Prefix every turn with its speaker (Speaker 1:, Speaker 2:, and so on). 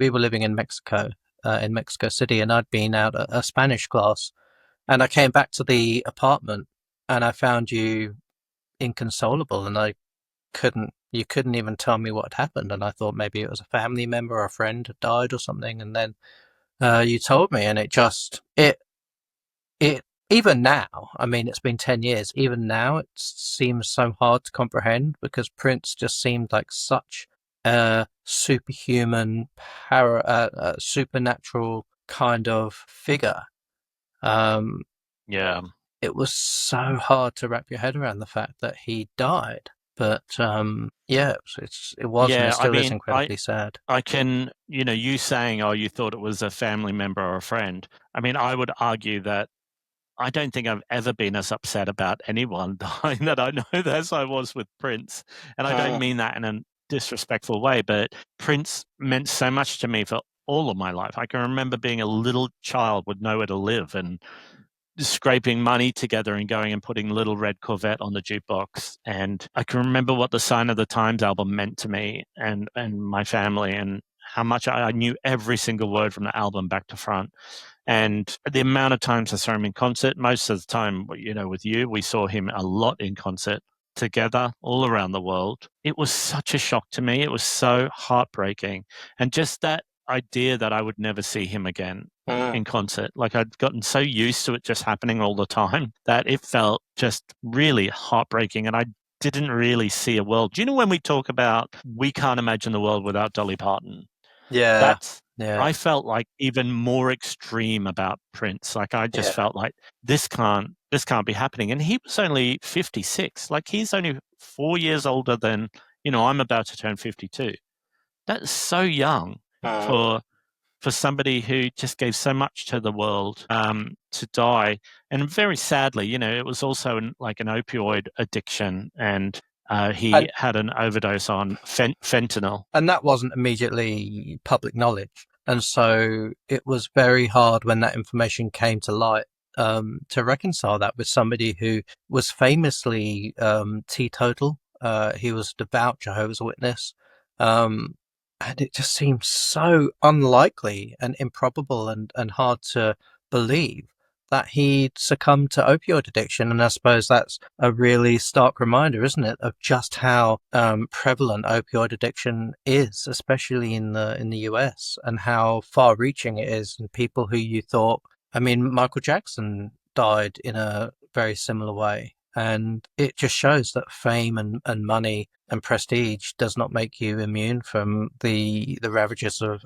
Speaker 1: we were living in Mexico City, and I'd been out at a Spanish class, and I came back to the apartment, and I found you inconsolable, and you couldn't even tell me what had happened, and I thought maybe it was a family member or a friend had died or something, and then you told me, and it even now, I mean, it's been 10 years. Even now, it seems so hard to comprehend because Prince just seemed like such a superhuman, supernatural kind of figure. Um,
Speaker 2: Yeah.
Speaker 1: it was so hard to wrap your head around the fact that he died. But yeah, it was and it
Speaker 2: Yeah, I
Speaker 1: still is
Speaker 2: mean,
Speaker 1: incredibly sad.
Speaker 2: I can, you saying, oh, you thought it was a family member or a friend. I mean, I would argue that I don't think I've ever been as upset about anyone dying that I know as I was with Prince. And I don't
Speaker 1: Mm.
Speaker 2: mean that in a disrespectful way, but Prince meant so much to me for all of my life. I can remember being a little child with nowhere to live and scraping money together and going and putting Little Red Corvette on the jukebox. And I can remember what the Sign of the Times album meant to me and my family, and how much I knew every single word from the album back to front. And the amount of times I saw him in concert, most of the time, with you, we saw him a lot in concert together all around the world. It was such a shock to me. It was so heartbreaking. And just that idea that I would never see him again
Speaker 1: Mm.
Speaker 2: in concert. Like I'd gotten so used to it just happening all the time that it felt just really heartbreaking. And I didn't really see a world. Do you know when we talk about we can't imagine the world without Dolly Parton?
Speaker 1: Yeah,
Speaker 2: That's
Speaker 1: yeah,
Speaker 2: I felt like even more extreme about Prince. Like I just
Speaker 1: yeah.
Speaker 2: felt like this can't be happening. And he was only 56. Like he's only 4 years older than, I'm about to turn 52. That's so young
Speaker 1: Mm.
Speaker 2: for somebody who just gave so much to the world to die. And very sadly, it was also like an opioid addiction, and he
Speaker 1: And
Speaker 2: had an overdose on fentanyl.
Speaker 1: and that wasn't immediately public knowledge. And so it was very hard when that information came to light to reconcile that with somebody who was famously teetotal. He was a devout Jehovah's Witness. Um, and it just seems so unlikely and improbable and hard to believe that he'd succumbed to opioid addiction. And I suppose that's a really stark reminder, isn't it, of just how prevalent opioid addiction is, especially in the US, and how far-reaching it is. And people who you thought, I mean, Michael Jackson died in a very similar way. And it just shows that fame and money and prestige does not make you immune from the ravages